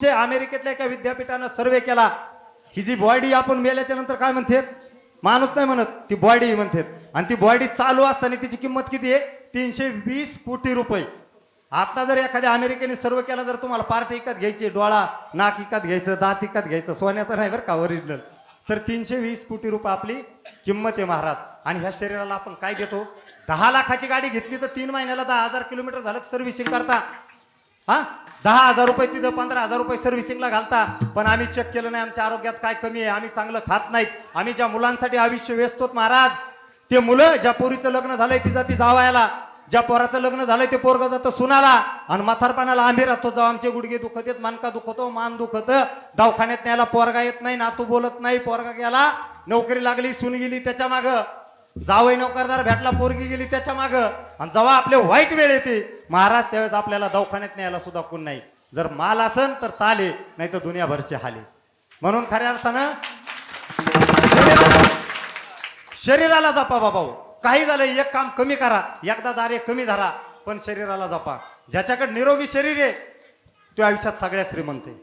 अमेरिकेतल्या एका विद्यापीठानं सर्वे केला. ही जी बॉडी आपण मेल्याच्या नंतर काय म्हणतात, माणूस नाही म्हणत, ती बॉडी म्हणतात. आणि ती बॉडी चालू असताना तिची किंमत किती आहे, 320 कोटी रुपये. आता जर एखाद्या अमेरिकेने सर्व केला, जर तुम्हाला पार्ट विकत घ्यायची, डोळा नाक विकत घ्यायचं, दात विकत घ्यायचं, सोन्याचं नाही बरं का ओरिजिनल, तर 320 कोटी रुपये आपली किंमत आहे महाराज. आणि ह्या शरीराला आपण काय देतो, 10 लाखाची गाडी घेतली तर 3 महिन्याला 10,000 किलोमीटर झालं सर्व्हिसिंग करता. हा 10,000 रुपये तिथं 15,000 रुपये सर्व्हिसिंगला घालता. पण आम्ही चेक केलं नाही आमच्या आरोग्यात काय कमी आहे, आम्ही चांगलं खात नाहीत. आम्ही ज्या मुलांसाठी आयुष्य वेचतोत महाराज, ते मुलं, ज्या पोरीचं लग्न झालंय तिचा ती जावायला, ज्या पोराचं लग्न झालंय ते पोरग जातं सुनाला, आणि म्हातारपणाला आम्ही राहतो. जाऊ आमचे गुडघे दुखत आहेत, मानका दुखतो, मान दुखत, दवाखान्यात न्यायला पोरगा येत नाही, नातू बोलत नाही, पोरगा गेला नोकरी लागली, सून गेली त्याच्या मागं, जावई नोकरदार भेटला, पोरगी गेली त्याच्या मागं. आणि जेव्हा आपले वाईट वेळ येते महाराज, त्यावेळेस आपल्याला दवाखान्यात न्यायला सुद्धा कोण नाही. जर माल असन तर ताले, नाही तर दुनियाभरचे हाले. म्हणून खऱ्या अर्थानं शरीराला जपा बाबा. काही झालं एक काम कमी करा, एकदा दारे कमी धरा, पण शरीराला जपा. ज्याच्याकडे निरोगी शरीर आहे तो आयुष्यात सगळ्यात श्रीमंत आहे.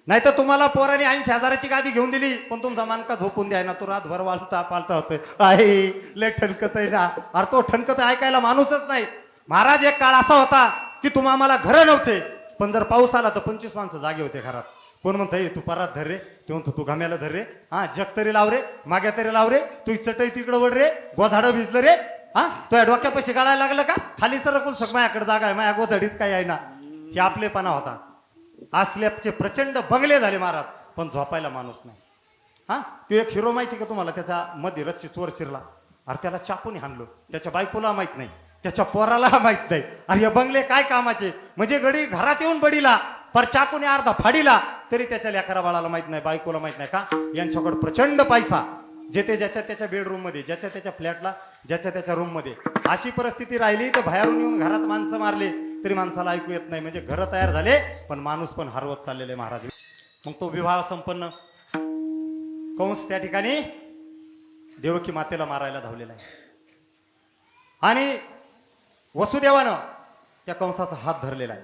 नाही तर तुम्हाला पोराने 80,000ची गादी घेऊन दिली, पण तुमचा मानका झोपून द्याय ना, तो रातभर वालता पालता होतोय, आहे लय ठणकत आहे ना. अरे तो ठणकत ऐकायला माणूसच नाही महाराज. एक काळ असा होता की तुम्हाला घरं नव्हते, पण जर पाऊस आला तर 25 माणसं जागे होते घरात. कोण म्हणतं तू परात धर रे, ते म्हणतो तू घाम्याला धर रे, हा जग तरी लाव रे, माग्या तरी लाव रे, तू चटई तिकडं वड रे, गोधाडं भिजलं रे, हा तुझ्या डोक्यापाशी गाळायला लागलं का, खाली सरकून सग माझ्याकडे जागा आहे, माझ्या गोधडीत काय आहे ना. हे आपलेपणा होता. आसल्यापचे प्रचंड बंगले झाले महाराज, पण झोपायला माणूस नाही. हा तो एक हिरो माहिती का तुम्हाला, त्याचा मध्ये रच्ची चोर शिरला, अरे त्याला चाकूने हाणलं, त्याच्या बायकोला माहित नाही, त्याच्या पोराला माहित नाही. अरे हे बंगले काय कामाचे, म्हणजे गडी घरात येऊन बडीला, पर चाकूने अर्धा फाडीला, तरी त्याच्या लेकरा बाळाला माहित नाही, बायकोला माहित नाही. का, यांच्याकडे प्रचंड पैसा, जे ते ज्याच्या त्याच्या बेडरूम मध्ये, ज्याच्या त्याच्या फ्लॅटला, ज्याच्या त्याच्या रूम मध्ये. अशी परिस्थिती राहिली तर बाहेरून येऊन घरात माणसं मारले तरी माणसाला ऐकू येत नाही. म्हणजे घरं तयार झाले, पण माणूस पण हरवत चाललेले महाराज. मग तो विवाह संपन्न कंस त्या ठिकाणी देवकी मातेला मारायला धावलेला आहे. आणि वसुदेवानं त्या कंसाचा हात धरलेला आहे.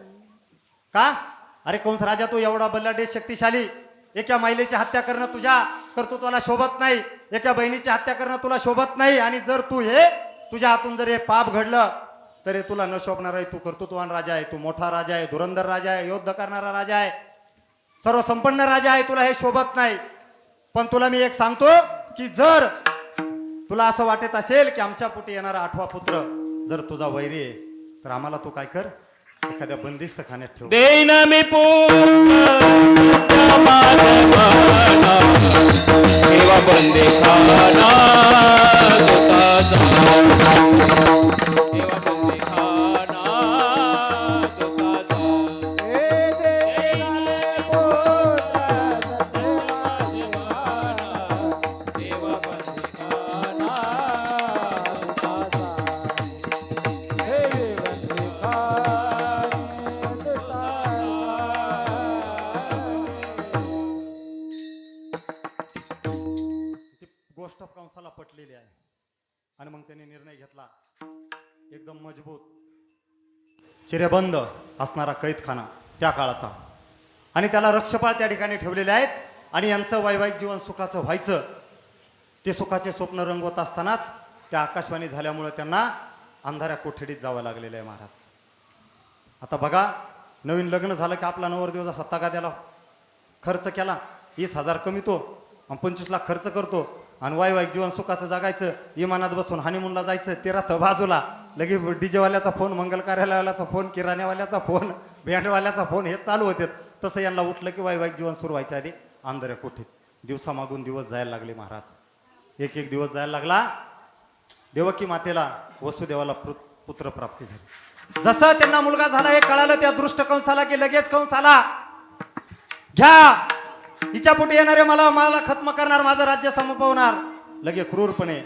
का, अरे कंस राजा, तू एवढा बल्लाढ्य शक्तिशाली, एका महिलेची हत्या करणं तुझ्या कर्तृत्वाला शोभत नाही, एका बहिणीची हत्या करणं तुला शोभत नाही. आणि जर तू हे तुझ्या हातून जर हे पाप घडलं तर हे तुला न शोभणार आहे. तू कर्तृत्ववान राजा आहे, तू मोठा राजा आहे, धुरंधर राजा आहे, युद्ध करणारा राजा आहे, सर्व संपन्न राजा आहे, तुला हे शोभत नाही. पण तुला मी एक सांगतो की जर तुला असं वाटत असेल की आमच्या पोटी येणारा 8वा पुत्र जर तुझा वैरी आहे, तर आम्हाला तू काय कर, एखाद्या बंदिस्त खाण्यात ठेव. देईना मी देवा बंदे खाना देवा बंदे खाना देवा बंदे खाना. गोष्ट कंसाला पटलेली आहे. आणि मग त्याने निर्णय घेतला, एकदम मजबूत चिरेबंद असणारा कैदखाना त्या काळाचा, आणि त्याला रक्षपाळ त्या ठिकाणी ठेवलेले आहेत. आणि यांचं वैवाहिक जीवन सुखाचं व्हायचं, ते सुखाचे स्वप्न रंगवत असतानाच त्या आकाशवाणी झाल्यामुळे त्यांना अंधाऱ्या कोठडीत जावं लागलेलं आहे महाराज. आता बघा, नवीन लग्न झालं की आपला नवरदेव जसा तगाद्याला खर्च केला, 20,000 कमीतो आणि 25 लाख खर्च करतो, आणि वैवाहिक जीवन सुखाचं जगायचं, विमानात बसून हनीमूनला जायचं, ते राहतं बाजूला, लगे डीजेवाल्याचा फोन, मंगल कार्यालयाचा फोन, किराण्यावाल्याचा फोन, बँडवाल्याचा फोन, हे चालू होते. तसं यांना उठलं की वैवाहिक जीवन सुरू व्हायच्या आधी अंधाऱ्या कोठीत दिवसामागून दिवस जायला लागले महाराज. एक एक दिवस जायला लागला. देवकी मातेला, वसुदेवाला पुत्र प्राप्ती झाली. जसं त्यांना मुलगा झाला हे कळालं त्या दृष्ट कंसाला की लगेच कंस आला, घ्या हिच्या पोटी येणारे मला खत्म करणार, माझं राज्य संपवणार. लगे क्रूरपणे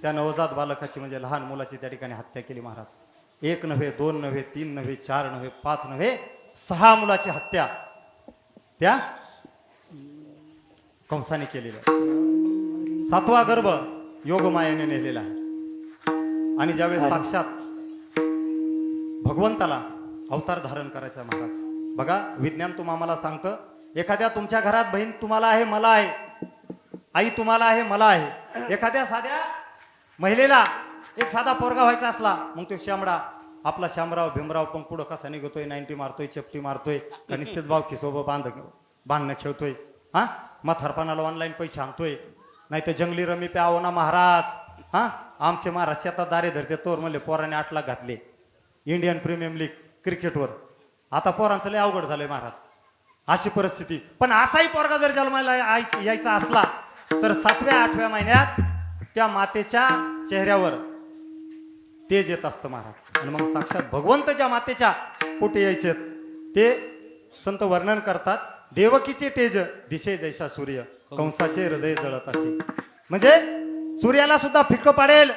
त्या नवजात बालकाची, म्हणजे लहान मुलाची त्या ठिकाणी हत्या केली महाराज. 1 नव्हे, 2 नव्हे, 3 नव्हे, 4 नव्हे, 5 नव्हे, 6 मुलाची हत्या त्या कंसाने केलेली आहे. 7वा गर्भ योगमायेने नेलेला आहे. आणि ज्यावेळेस साक्षात भगवंताला अवतार धारण करायचा महाराज, बघा विज्ञान तुम्हाला सांगतं एखाद्या तुमच्या घरात बहीण तुम्हाला आहे, मला आहे, आई तुम्हाला आहे, मला आहे. एखाद्या साध्या महिलेला एक साधा पोरगा व्हायचा असला, मग तो शामडा आपला शामराव भीमराव पण पुढं कसा निघतोय, 90 मारतोय, चपटी मारतोय, का नुसतेच भाव खिसोबं बांधणं खेळतोय, हा म्हातारपणाला ऑनलाईन पैसे आणतोय, नाही तर जंगली रमी प्यावो ना महाराज. हा आमचे महाराज शेतात दारे धरते तोर म्हणले पोराने 8 लाख घातले इंडियन प्रीमियम लीग क्रिकेटवर. आता पोरांचं लय अवघड झालंय महाराज, अशी परिस्थिती. पण असाही पोरगा जर जन्माला यायचा असला तर 7व्या-8व्या महिन्यात त्या मातेच्या चेहऱ्यावर तेज येत असतं महाराज. आणि मग साक्षात भगवंत ज्या मातेच्या पोटी यायचे ते संत वर्णन करतात. देवकीचे तेज दिशे जैसा सूर्य, कंसाचे हृदय जळत असे. म्हणजे सूर्याला सुद्धा फिक्क पाडेल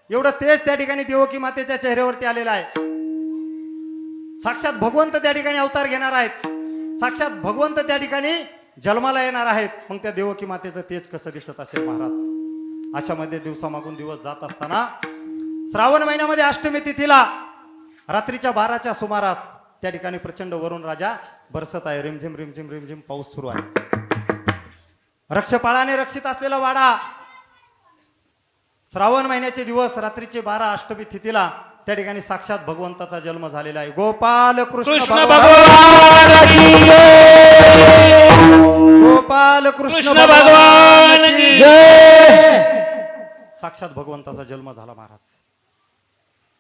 एवढं तेज त्या ठिकाणी देवकी मातेच्या चेहऱ्यावरती आलेलं आहे. साक्षात भगवंत त्या ठिकाणी अवतार घेणार आहेत, साक्षात भगवंत त्या ठिकाणी जन्माला येणार आहेत. मग त्या देवकी मातेचं तेज कसं दिसत असेल महाराज. अशामध्ये दिवसामागून दिवस जात असताना श्रावण महिन्यामध्ये अष्टमी तिथीला रात्रीच्या 12च्या सुमारास त्या ठिकाणी प्रचंड वरुण राजा बरसत आहे. रिमझिम रिमझिम रिमझिम पाऊस सुरू आहे. रक्षपाळाने रक्षित असलेला वाडा श्रावण महिन्याचे दिवस रात्रीचे 12 अष्टमी तिथीला त्या ठिकाणी साक्षात भगवंताचा जन्म झालेला आहे. गोपाल कृष्ण भगवान की जय. गोपाल कृष्ण भगवान की साक्षात भगवंताचा जन्म झाला महाराज.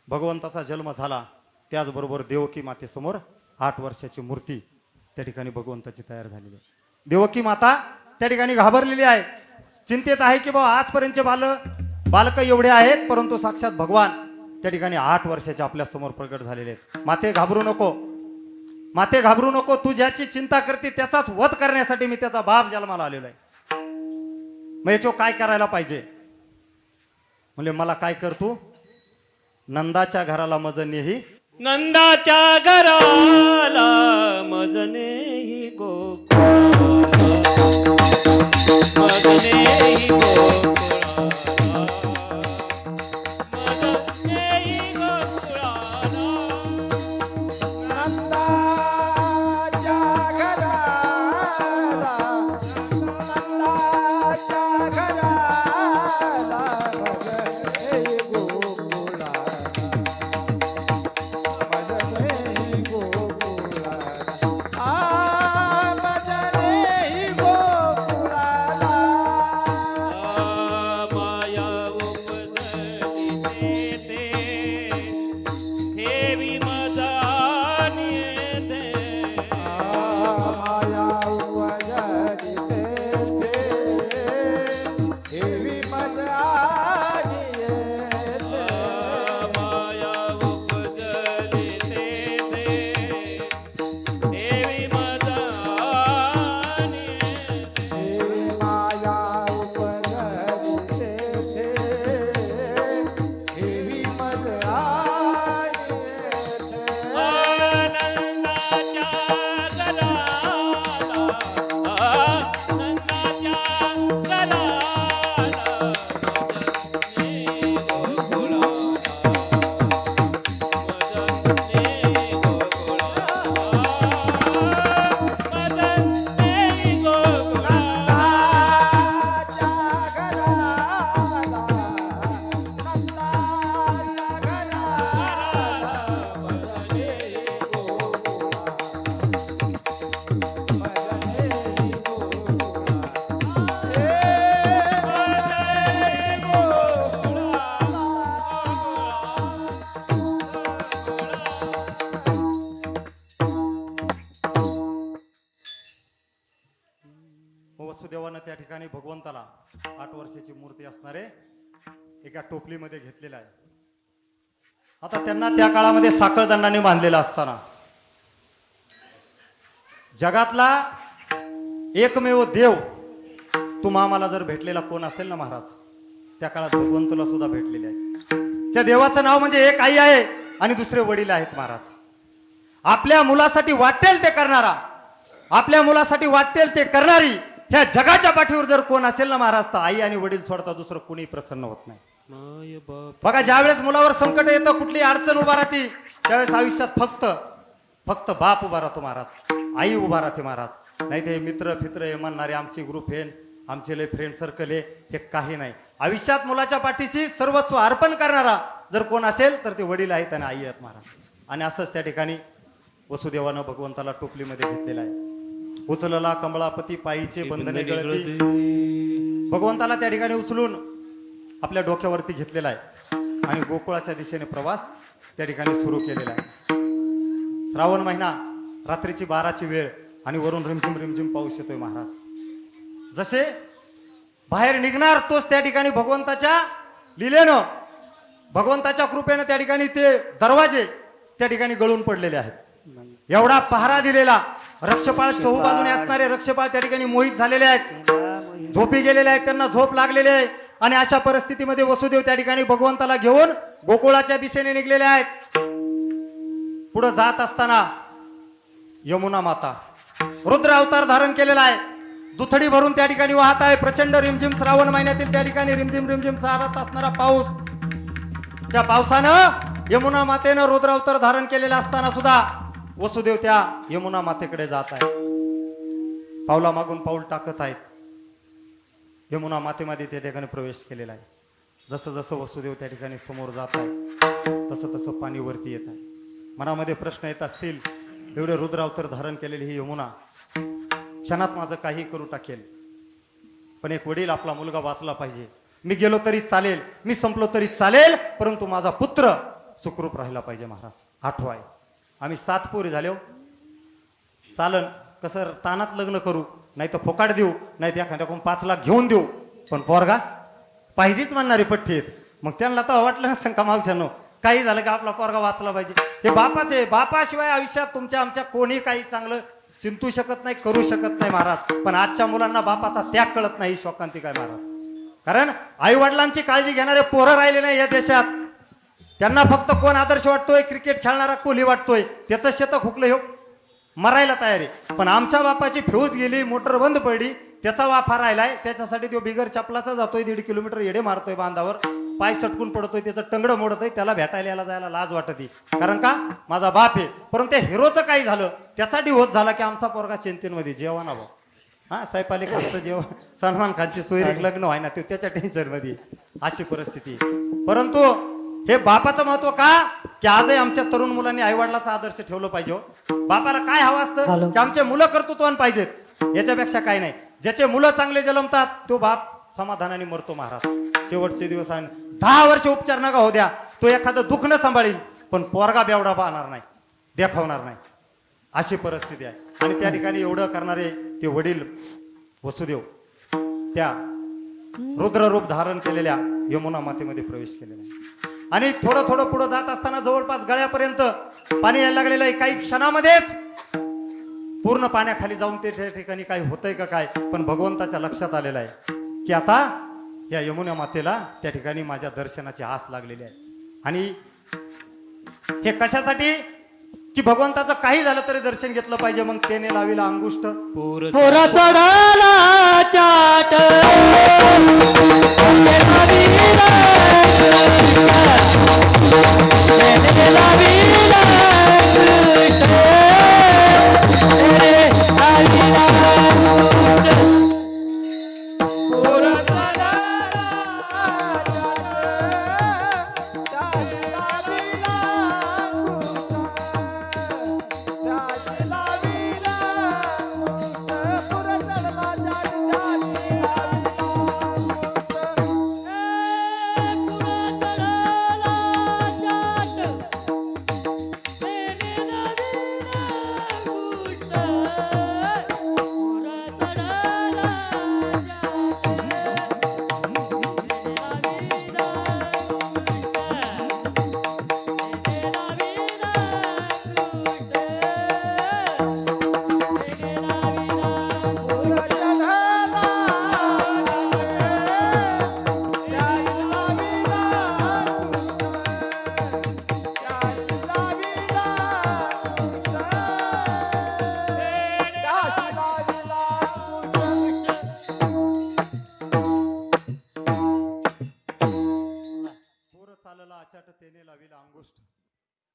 भगवंताचा जन्म झाला त्याचबरोबर देवकी मातेसमोर 8 वर्षाची मूर्ती त्या ठिकाणी भगवंताची तयार झालेली आहे. देवकी माता त्या ठिकाणी घाबरलेली आहे, चिंतेत आहे की बाबा आजपर्यंतचे बालक एवढे आहेत, परंतु साक्षात भगवान त्या ठिकाणी 8 वर्षाचे आपल्या समोर प्रगट झालेले आहेत. माते घाबरू नको, माते घाबरू नको, तू ज्याची चिंता करते त्याचाच वध करण्यासाठी मी त्याचा बाप जन्माला आलेलो आहे. मग याच्यावर काय करायला पाहिजे म्हणजे मला काय कर तू, नंदाच्या घराला मज नेही, नंदाच्या घराला मजने ही गोकुळा, मजने ही गोकुळा, मजने ही गोकुळा. नंदाच्या घराला, नंदाच्या घराला भजने गोकुळा, भजने गोकुळा, आ भजने गोकुळा. माया उपजली ते हेवी मजा नेते. माया उपजली तेथे, हेवी मजा येते. माया उपजली ते हेवी मजा नेते. माया उपजली तेथे, हेवी मजा येते. आनंदाच्या गलाला, आनंदाच्या गलाला, मजने गोकुळा, मजने गोकुळा, मजने गोकुळा. नंदाच्या घराला, नंदाच्या घराला भजने गोकुळा, भजने गोकुळा, हे भजने वसुदेवानं त्या ठिकाणी भगवंताला 8 वर्षाची मूर्ती असणारे एका टोपलीमध्ये घेतलेला आहे. आता त्यांना त्या काळामध्ये साखळदंडाने बांधलेला असताना जगातला एकमेव देव तुम्हाला जर भेटलेला कोण असेल ना महाराज, त्या काळात भगवंतला सुद्धा भेटलेले आहे. त्या देवाचं नाव म्हणजे एक आई आहे आणि दुसरे वडील आहेत महाराज. आपल्या मुलासाठी वाटेल ते करणारा, आपल्या मुलासाठी वाटेल ते करणारी ह्या जगाच्या पाठीवर जर कोण असेल ना महाराज, तर आई आणि वडील सोडता दुसरं कोणी प्रसन्न होत नाही. माय बाप बघा ज्यावेळेस मुलावर संकट येतं, कुठली अडचण उभा राहते, त्यावेळेस आयुष्यात फक्त बाप उभा राहतो महाराज, आई उभा राहते महाराज. नाही ते मित्र फित्र हे म्हणणारे आमची ग्रुप हे आमचे लय फ्रेंड सर्कल हे काही नाही. आयुष्यात मुलाच्या पाठीशी सर्वस्व अर्पण करणारा जर कोण असेल तर ते वडील आहेत आणि आई आहेत महाराज. आणि असंच त्या ठिकाणी वसुदेवानं भगवंताला टोपलीमध्ये घेतलेलं आहे. उचलला कमळापती पायीचे बंधने गळती. भगवंताला त्या ठिकाणी उचलून आपल्या डोक्यावरती घेतलेला आहे आणि गोकुळाच्या दिशेने प्रवास त्या ठिकाणी सुरू केलेला आहे. श्रावण महिना, रात्रीची 12ची वेळ आणि वरून रिमझिम रिमझिम पाऊस येतोय महाराज. जसे बाहेर निघणार तोच त्या ठिकाणी भगवंताच्या लीलेनं, भगवंताच्या कृपेनं त्या ठिकाणी ते दरवाजे त्या ठिकाणी गळून पडलेले आहेत. एवढा पहारा दिलेला रक्षपाळ, चहूबाजूने असणारे रक्षपाळ त्या ठिकाणी मोहित झालेले आहेत, झोपी गेलेले आहेत, त्यांना झोप लागलेली आहे. आणि अशा परिस्थितीमध्ये वसुदेव त्या ठिकाणी भगवंताला घेऊन गोकुळाच्या दिशेने निघलेले आहेत. पुढे जात असताना यमुना माता रुद्र अवतार धारण केलेला आहे, दुथडी भरून त्या ठिकाणी वाहत आहे. प्रचंड रिमझिम श्रावण महिन्यातील त्या ठिकाणी रिमझिम रिमझिम चालत असणारा पाऊस. त्या पावसानं यमुना मातेनं रुद्र अवतार धारण केलेला असताना सुद्धा वसुदेव त्या यमुना मातेकडे जात आहे. पावला मागून पाऊल टाकत आहेत. यमुना मातेमध्ये त्या ठिकाणी प्रवेश केलेला आहे. जसं जसं वसुदेव त्या ठिकाणी समोर जात आहे तसं तसं पाणी वरती येत आहे. मनामध्ये प्रश्न येत असतील, एवढे रुद्र अवतार धारण केलेली ही यमुना क्षणात माझं काही करू टाकेल, पण एक वडील आपला मुलगा वाचला पाहिजे. मी गेलो तरी चालेल, मी संपलो तरी चालेल, परंतु माझा पुत्र सुखरूप राहिला पाहिजे. महाराज आठवाय आम्ही 7 पोरी झालो, चालन कसं तानात लग्न करू, नाही तर फोकाट देऊ, नाही तर एखाद्याकडून 5 लाख घेऊन देऊ, पण पोरगा पाहिजेच म्हणणारे पठ्ठी आहेत. मग त्यांना तर वाटलं ना का मागच्यानं काही झालं का आपला पोरगा वाचला पाहिजे. हे बापाचे, बापाशिवाय आयुष्यात तुमच्या आमच्या कोणी काही चांगलं चिंतू शकत नाही, करू शकत नाही महाराज. पण आजच्या मुलांना बापाचा त्याग कळत नाही, शोकांतिक आहे महाराज. कारण आई वडिलांची काळजी घेणारे पोरं राहिले नाही या देशात. त्यांना फक्त कोण आदर्श वाटतोय, क्रिकेट खेळणारा कोहली वाटतोय, त्याचं शेतक हुकलं हो मरायला तयार आहे. पण आमच्या बापाची फ्यूज गेली, मोटर बंद पडली, त्याचा वाफा राहिलाय, त्याच्यासाठी तो बिगर चपलाचा जातोय, 1.5 किलोमीटर येडे मारतोय बांधावर, पाय सटकून पडतोय, त्याचं टंगडं मोडत आहे, त्याला भेटायला यायला जायला लाज वाटते. कारण का माझा बाप आहे. परंतु त्या हिरोचं काही झालं, त्याचा डिवोर्स झाला की आमचा पोरगा चिंतेमध्ये जेवण हवं. हां, सैफ अली खानचं जेवण, सलमान खानची सोयरीक लग्न व्हाय ना, ते त्याच्या टेन्शनमध्ये, अशी परिस्थिती. परंतु हे बापाचं महत्व का, की आजही आमच्या तरुण मुलांनी आईवडिलाचा आदर्श ठेवलं पाहिजे. बापाला काय हवं असतं की आमचे मुलं कर्तृत्वान पाहिजेत, याच्यापेक्षा काही नाही. ज्याचे मुलं चांगले जन्मतात तो बाप समाधानाने मरतो महाराज. शेवटचे दिवस आणि 10 वर्ष उपचार नका होऊ द्या, तो एखादं दुःख न सांभाळील, पण पोरगा बेवडा पाहणार नाही, देखावणार नाही, अशी परिस्थिती आहे. आणि त्या ठिकाणी एवढं करणारे ते वडील वसुदेव त्या रुद्ररूप धारण केलेल्या यमुना मातेमध्ये प्रवेश केलेला आहे. आणि थोडं थोडं पुढे जात असताना जवळपास गळ्यापर्यंत पाणी यायला लागलेलं आहे. काही क्षणामध्येच पूर्ण पाण्याखाली जाऊन ते ठिकाणी काही होतंय का काय, पण भगवंताच्या लक्षात आलेलं आहे की आता या यमुना मातेला त्या ठिकाणी माझ्या दर्शनाची आस लागलेली आहे. आणि हे कशासाठी, की भगवंताचं काही झालं तरी दर्शन घेतलं पाहिजे. मग त्याने लाविला अंगुष्ठ, थोरा चढाला चाट पुरा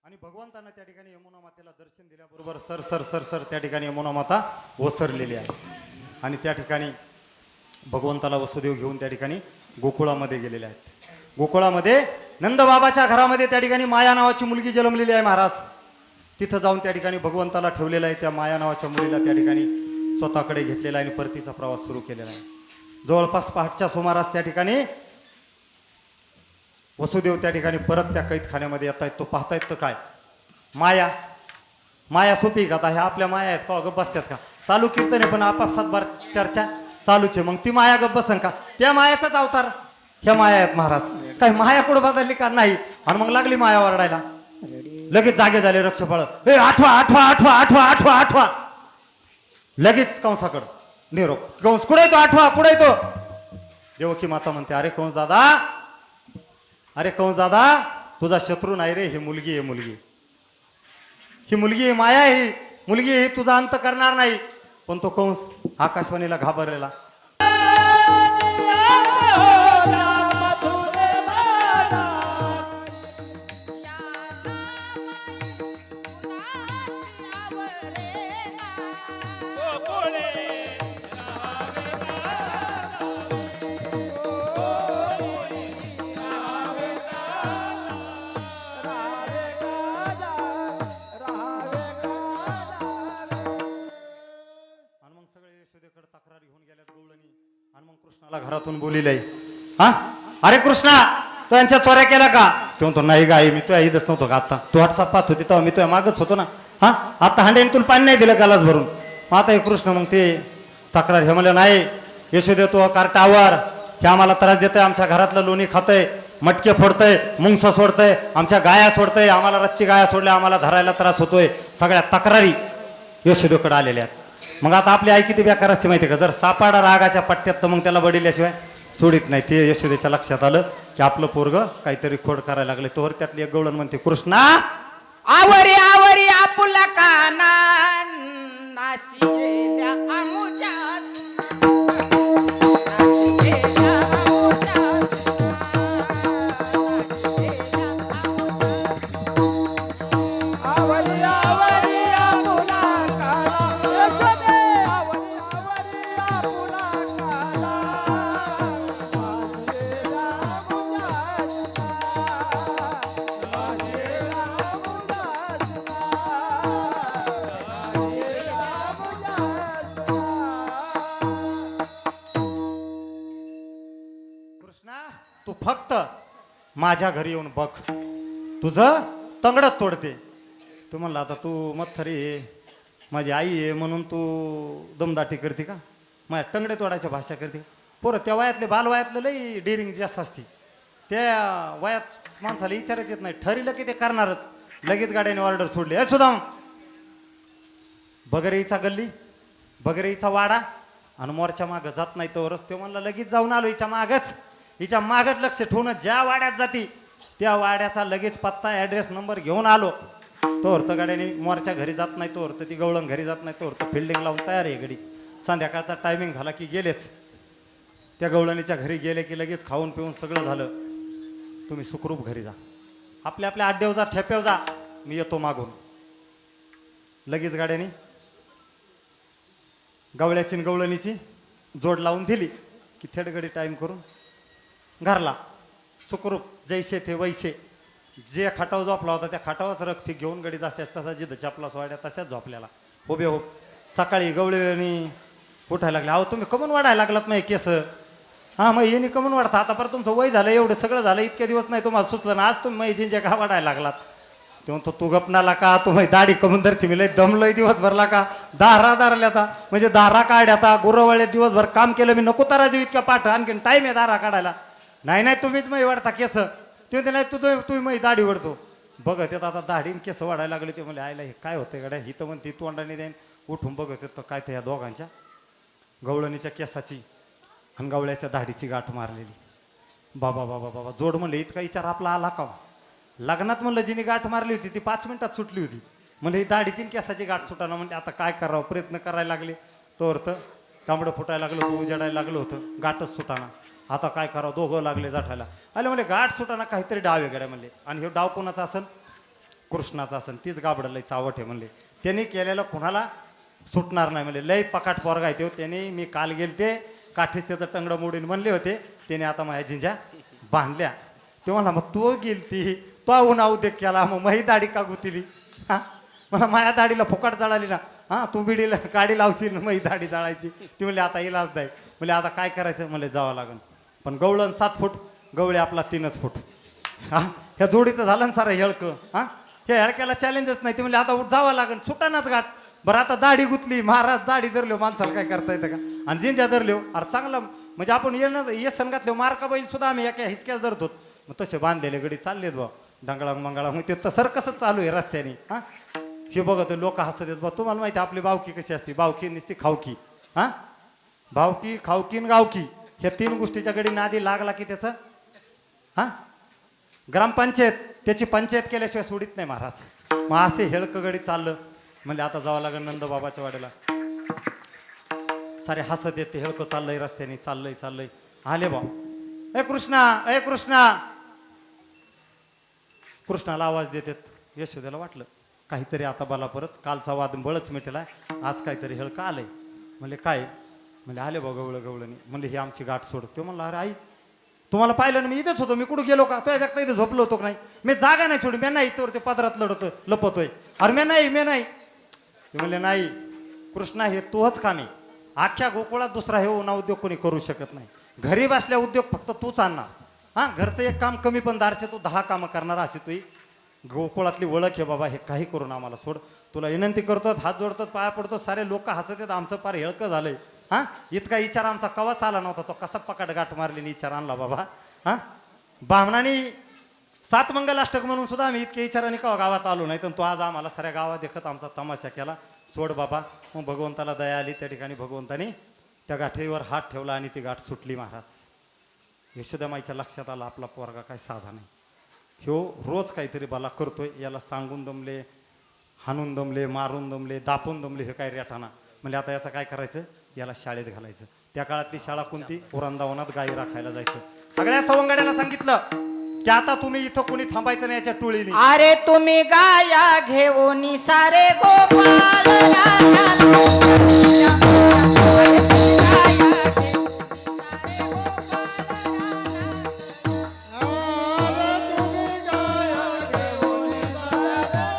आणि भगवंतांना त्या ठिकाणी यमुना मातेला दर्शन दिल्याबरोबर सर सर सर सर त्या ठिकाणी यमुना माता ओसरलेली आहे. आणि त्या ठिकाणी भगवंताला वसुदेव घेऊन त्या ठिकाणी गोकुळामध्ये गेलेले आहेत. गोकुळामध्ये नंदबाबाच्या घरामध्ये त्या ठिकाणी माया नावाची मुलगी जन्मलेली आहे महाराज. तिथं जाऊन त्या ठिकाणी भगवंताला ठेवलेलं आहे. त्या माया नावाच्या मुलीला त्या ठिकाणी स्वतःकडे घेतलेला आहे आणि परतीचा प्रवास सुरू केलेला आहे. जवळपास पहाटच्या सुमारास त्या ठिकाणी वसुदेव त्या ठिकाणी परत त्या कैदखान्यामध्ये येत आहेत. तो पाहतायत तर काय माया माया सोपी का? आता ह्या आपल्या माया आहेत का? गप्प बसतात का? चालू कीर्तन आहे पण आपापसात बार चर्चा चालूच आहे. मग ती माया गप्प बसन का? त्या मायाचाच अवतार ह्या माया आहेत महाराज. काय माया कुठं बदलली का? नाही. आणि मग लागली माया वरडायला. लगेच जागे झाले रक्षपाळ. ए आठवा आठवा आठवा आठवा आठवा आठवा. लगेच कंसाकड निरोप. कंस कुठे तो? आठवा कुठे तो? देवकी माता म्हणते अरे कंस दादा, अरे कंस दादा, तुझा शत्रू नाही रे. ही मुलगी आहे. मुलगी ही मुलगी आहे. माया ही मुलगी ही तुझा अंत करणार नाही. पण तो कंस आकाशवाणीला घाबरलेला. गोकुळे आणि मग सगळे यशोदेकडे तक्रार घेऊन गेल्यात गवळणी. आणि मग कृष्णाला घरातून बोलिलंय. हा अरे कृष्णा, तो यांच्या चोऱ्या केल्या का? तो म्हणतो नाही गाई, मी तुझ्या इथंच नव्हतो का? आता तू व्हॉट्सअप पाहत होती तेव्हा मी तुझ्या मागच होतो ना. हा आता हांड्याने तुला पाणी नाही दिलं गालाच भरून. मग आता हे कृष्ण मग ते तक्रार हे म्हणलं नाही यशोदे तो कार्टावर हे आम्हाला त्रास देतंय. आमच्या घरातलं लोणी खातंय, मटके फोडतंय, मुंगसा सोडतंय, आमच्या गाया सोडतंय, आम्हाला रच्ची गाया सोडल्या, आम्हाला धरायला त्रास होतोय. सगळ्या तक्रारी यशोदेकडे आलेल्या आहेत. मग आता आपली आई किती बेकार असते माहिती का? जर सापाडा रागाच्या पट्ट्यात तर मग त्याला बडिल्याशिवाय सोडित नाही. ते यशोदेच्या लक्षात आलं की आपलं पोरग काहीतरी खोड करायला लागले. तोवर त्यातली एक गवळण म्हणते कृष्णा आवरी आवरी आपुला काना नाशिलेल्या आमुच्या आवरी आवरी आपुला काना यशोदे आवरी आवरी आपुला काना नाशिलेल्या कृष्णा तू फक्त माझ्या घरी येऊन बघ, तुझं तंगडत तोडते. तू म्हणला आता तू मथरी आहे, माझी आई आहे म्हणून तू दमदाटी करते का? माझ्या तंगडे तोडायच्या भाषा करते. पोरं त्या वयातले बालवयातलं लई डेअरिंग जास्त असते. त्या वयात माणसाला विचारायच येत नाही. ठरलं की ते करणारच. लगेच गाड्याने ऑर्डर सोडली. ए सुदाम, बगरेईचा गल्ली, बगरेईचा वाडा आणि मोरच्या मागं जात नाही तो रस्ते. म्हणला लगेच जाऊन आलो हिच्या मागच. हिच्या मागच लक्ष ठेवून ज्या वाड्यात जाती त्या वाड्याचा लगेच पत्ता ॲड्रेस नंबर घेऊन आलो. तो हरतं गाड्याने मोरच्या घरी जात नाही, तो हरतं ती गवळण घरी जात नाही, तो हरतं फिल्डिंग लावून तयार आहे गडी. संध्याकाळचा टायमिंग झाला की गेलेच. त्या गवळणीच्या घरी गेले की लगेच खाऊन पिऊन सगळं झालं. तुम्ही सुखरूप घरी जा, आपल्या आपल्या आड्यावर जा, ठेप्यावर जा, मी येतो मागून. लगेच गाड्याने गवळ्याची आणि गवळणीची जोड लावून दिली की थेट गडी टाईम करून घरला सुखरूप जैसे ते वैसे. जे खाटावर झोपला होता त्या खाटावरच रगफी घेऊन गडी जास्यात तसा जिथं चपला सोड्या तशाच झोपल्याला उभे हो. सकाळी गवळीनी उठायला लागले. अहो तुम्ही कमून वाढायला लागलात नाही केस? हां मग येणे कमून वाढता. आता परत तुमचं वय झालं, एवढं सगळं झालं, इतके दिवस नाही तुम्हाला सुचलं ना, आज तुम्ही मै जिंजे का वाढायला लागलात? ते म्हणतो तू गपनाला का? तुम्ही दाढी कमून धरती मी लय दमलोय दिवस भरला का? दारा दारल्या आता म्हणजे दारा काढ्याता गुरवळे दिवसभर काम केलं मी, नको तारा देऊ इतक्या पाठ, आणखीन टाईम आहे दारा काढायला. नाही नाही तुम्हीच मै वाढता केस. ते म्हणते नाही तुम्ही मै दाढी वडतो. बघत येत आता दाढीन केस वाढायला लागले. ते म्हणले आयला हे काय होतं गड्या? ही तर म्हणते तोंडाने देईन. उठून बघत येत काय तर ह्या दोघांच्या गवळणीच्या केसाची आणि गवळ्याच्या दाढीची गाठ मारलेली. बाबा बाबा बाबा जोड म्हणले इतका विचार आपला आला का? लग्नात म्हणलं जिने गाठ मारली होती ती 5 मिनिटात सुटली होती. म्हणजे ही दाढीची केसाची गाठ सुटाना. म्हणजे आता काय करावं, प्रयत्न करायला लागले. तो अर्थ तांबडं फुटायला लागलं, तो उजाडायला लागलं होतं, गाठच सुटाना. आता काय करावं, दोघं लागले जाठायला. आले म्हणले गाठ सुटाना, काहीतरी डाव आहे गड्या म्हणले. आणि हे डाव कोणाचा असेल? कृष्णाचा असन तीच गाबडं लय चावट आहे म्हणले. त्यांनी केलेलं कुणाला सुटणार नाही म्हणले. लय पकाट पोरगा आहे तो. त्याने मी काल गेलते काठीच त्याचं टंगडं मोडून म्हणले होते. त्याने आता माझ्या झिंज्या बांधल्या. ते म्हणला मग तू गेलती तो उन्हा उद्योग केला मग मही दाढी का गुतीली. हां मला माझ्या दाढीला फुकट जळाली ना. हां तू बिडीला गाडी लावशील मही दाढी जाळायची. ती म्हणले आता इलाज नाही. म्हणले आता काय करायचं म्हणले जावं लागेल. पण गवळण 7 फूट गवळे आपला 3च फूट. हां ह्या जोडीचं झालं ना सारं हेळकं. हां ह्या हेळक्याला चॅलेंजच नाही. ते म्हणले आता जावं लागेल सुटानाच गाठ. बरं आता दाढी गुतली महाराज दाढी धरलो माणसाला काय करता येतं का. आणि जिंजा धरलो अरे चांगलं म्हणजे आपण ये संघातले मार्का बैल सुद्धा आम्ही एका हिसक्याच धरतो. मग तसे बांधलेले गडी चाललेत बा डंगळा मंगळा. मग ते तसं कसं चालू आहे रस्त्याने. हां हे बघत लोक हसत येत बा. तुम्हाला माहिती आपली बावकी कशी असते. बावकी नुसती खावकी. हां भावकी खावकी आणि गावकी ह्या 3 गोष्टीच्या गडी नादी लागला की त्याचं हां ग्रामपंचायत त्याची पंचायत केल्याशिवाय सोडित नाही महाराज. मग असे हेळकं गडी चाललं. म्हणजे आता जावं लागेल नंदबाबाच्या वाड्याला. सारे हसत येते हेळकं चाललंय रस्त्याने चाललंय आले बा. ए कृष्णा कृष्णाला आवाज देतात. यशोदेला वाटलं काहीतरी आता बाला परत कालचा वाद बळच मिटेला आज काहीतरी हेळकं आलंय. म्हणले काय म्हणजे आले बा गवळणी. म्हणले ही आमची गाठ सोड. तो म्हणला अरे आई तुम्हाला पाहिलं ना मी इथेच होतो. मी कुठं गेलो का. तो एकदा इथे झोपलो होतो का नाही. मी जागा नाही सोडी. मी नाही तोवर ते पदरात लपतोय. अरे मी नाही ते म्हणले नाही कृष्णा हे तूच कामी अख्ख्या गोकुळात दुसरा हे उन्हा उद्योग कोणी करू शकत नाही. घरी बसल्या उद्योग फक्त तूच आणणार. हां घरचं एक काम कमी पण दारचे तू 10 कामं करणार अशी तुही गोकुळातली ओळख आहे बाबा. हे काही करून आम्हाला सोड. तुला विनंती करतो हात जोडतो पाया पडतो. सारे लोक हसत आहेत आमचं पार हेळकं झालंय. हां इतका विचार आमचा कवाच आला नव्हता. तो कसा पकड गाठ मारली विचार आणला बाबा. हां ब्राह्मणांनी 7 मंगलाष्टक म्हणून सुद्धा आम्ही इतक्या विचाराने कवा गावात आलो नाही. तर तो आज आम्हाला साऱ्या गावात देखत आमचा तमाशा केला. सोड बाबा. मग भगवंताला दया आली. त्या ठिकाणी भगवंताने त्या गाठीवर हात ठेवला आणि ती गाठ सुटली महाराज. यशोदामाईच्या लक्षात आला आपला पोरगा काय साधा नाही. ह्यो रोज काहीतरी बाला करतोय. याला सांगून दमले हाणून दमले मारून दमले दापून दमले हे काय रेठाना. म्हणजे आता याचं काय करायचं याला शाळेत घालायचं. त्या काळातली शाळा कोणती वृंदावनात गाई राखायला जायचं. सगळ्या सवंगड्याला सांगितलं की आता तुम्ही इथं कोणी थांबायचं नाही याच्या टोळीने. अरे तुम्ही गाया घेऊन सारे गोपाल गाया तुम्ही गाया घेऊन सारे गोपाल रानात अरे तुम्ही गाया घेऊन सारे गोपाल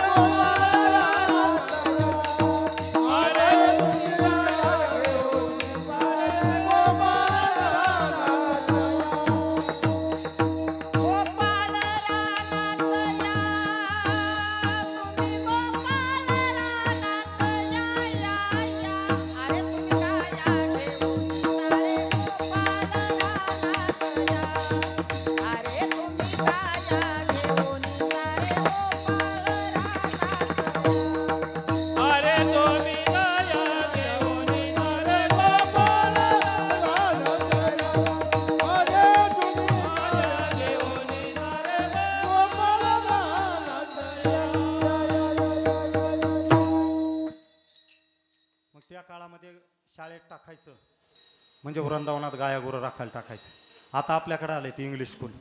अरे तुम्ही गाया घेऊन सारे गोपाल अरे तुम्ही गाया घेऊन सारे गोपाल मग त्या काळामध्ये शाळेत टाकायचं म्हणजे वृंदावनात गाया गुरं राखायला टाकायचं. आता आपल्याकडे आलंय ते इंग्लिश स्कूल.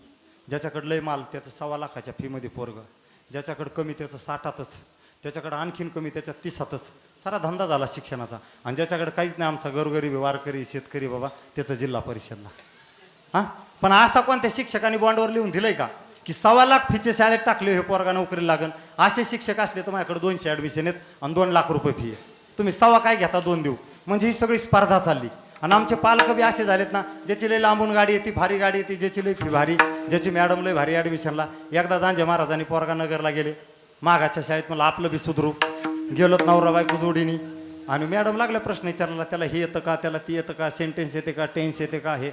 ज्याच्याकडे लय माल त्याचं 1.25 लाखाच्या फीमध्ये पोरगं. ज्याच्याकडे कमी त्याचं 60तच. त्याच्याकडे आणखीन कमी त्याच्या 30तच. सारा धंदा झाला शिक्षणाचा. आणि ज्याच्याकडे काहीच नाही आमचा गरगरीब वारकरी शेतकरी बाबा त्याचं जिल्हा परिषदला. हां पण असा कोणत्या शिक्षकांनी बॉन्डवर लिहून दिलंय का की 1.25 लाख फीचे शाळेत टाकले हे पोरगा नोकरी लागन. असे शिक्षक असले तर माझ्याकडे 200 ॲडमिशन आहेत आणि 2 लाख रुपये फी आहे. तुम्ही 1.25 काय घेता 2 देऊ. म्हणजे ही सगळी स्पर्धा चालली. आणि आमचे पालक बी असे झालेत ना ज्याची लय लांबून गाडी येते भारी गाडी येते ज्याची लय फी भारी ज्याची मॅडम लय भारी ॲडमिशनला. एकदा जांजे महाराजांनी पोरगा नगरला गेले मागाच्या शाळेत मला आपलं बी सुधरू गेलोत नवरा बायको जोडीनी. आणि मॅडम लागला प्रश्न विचारला त्याला हे येतं का त्याला ती येतं का सेंटेन्स येते का टेन्स येते का हे.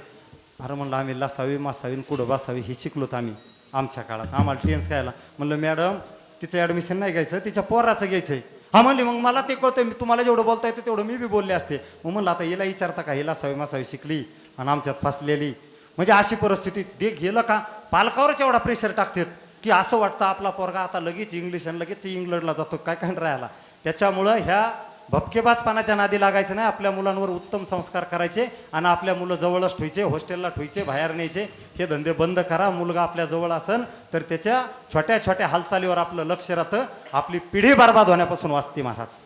अरे म्हणलं आम्ही लसावी मासावी कुठं बसावी हे शिकलोत आम्ही आमच्या काळात. आम्हाला टेन्स घ्यायला म्हणलं मॅडम तिचं ॲडमिशन नाही घ्यायचं तिच्या पोराचं घ्यायचं आहे. हा म्हणली मग मला ते कळतं मी तुम्हाला जेवढं बोलता येतं तेवढं मी बी बोलले असते. मग म्हणलं आता हिला विचारता का हिला सवी मासावी शिकली आणि आमच्यात फसलेली. म्हणजे अशी परिस्थिती ते गेलं का पालकावरच एवढा प्रेशर टाकतात की असं वाटतं आपला पोरगा आता लगेच इंग्लिश आणि लगेच इंग्लंडला जातो काय काय राहायला. त्याच्यामुळं ह्या भपकेबाजपणाच्या नादी लागायचं नाही. आपल्या मुलांवर उत्तम संस्कार करायचे आणि आपल्या मुलं जवळच ठेवायचे, हॉस्टेलला ठेवायचे, बाहेर न्यायचे. हे धंदे बंद करा. मुलगा आपल्या जवळ असन तर त्याच्या छोट्या छोट्या हालचालीवर आपलं लक्ष राहतं. आपली पिढी बरबाद होण्यापासून वाचते महाराज.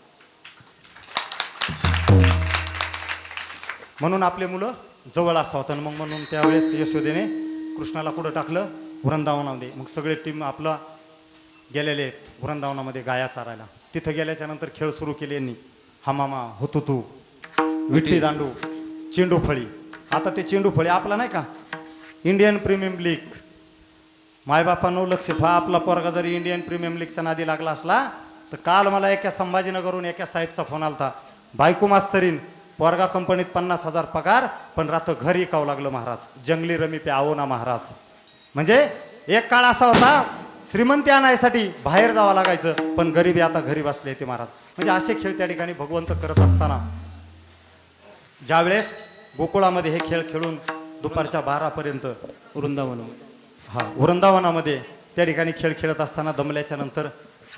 म्हणून आपले मुलं जवळ असावं. मग म्हणून त्यावेळेस यशोदेने कृष्णाला कुठं टाकलं? वृंदावनामध्ये. मग सगळे टीम आपलं गेलेले आहेत वृंदावनामध्ये गाया चारायला. तिथं गेल्याच्या नंतर खेळ सुरू केले यांनी. हमामा, हुतुतू, विट्टी दांडू, चेंडू फळी. आता ते चेंडू फळी आपला नाही का इंडियन प्रीमियम लीग. मायबापांनो लक्ष ठेवा. आपला पोरगा जरी इंडियन प्रीमियम लीगच्या नादी लागला असला तर काल मला एका संभाजीनगरहून एका साहेबचा फोन आलता. बायको मास्तरीन, पोरगा कंपनीत 50,000 पगार, पण रात्र घर इकावं लागलं महाराज. जंगली रमी पे आओ ना महाराज. म्हणजे एक काळ असा होता श्रीमंती आणायसाठी बाहेर जावं लागायचं, पण गरिबी आता घरी बसले ते महाराज. म्हणजे असे खेळ त्या ठिकाणी भगवंत करत असताना ज्यावेळेस गोकुळामध्ये हे खेळ खेळून दुपारच्या 12पर्यंत वृंदावनामध्ये त्या ठिकाणी खेळ खेळत असताना दमल्याच्या नंतर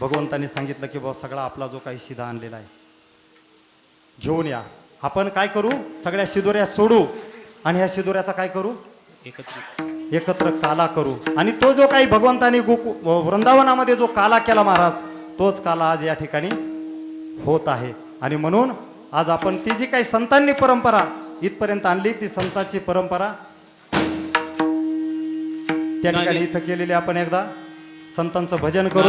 भगवंतांनी सांगितलं की बाबा सगळा आपला जो काही शिदा आणलेला आहे घेऊन या. आपण काय करू? सगळ्या शिदोऱ्या सोडू आणि ह्या शिदोऱ्याचा काय करू? एकत्र काला करू. आणि तो जो काही भगवंतांनी वृंदावनामध्ये जो काला केला महाराज, तोच काला आज या ठिकाणी होत आहे. आणि म्हणून आज आपण ती जी काही संतांनी परंपरा इथपर्यंत आणली, ती संतांची परंपरा त्या ठिकाणी इथं केलेली आपण एकदा संतांचं भजन करू.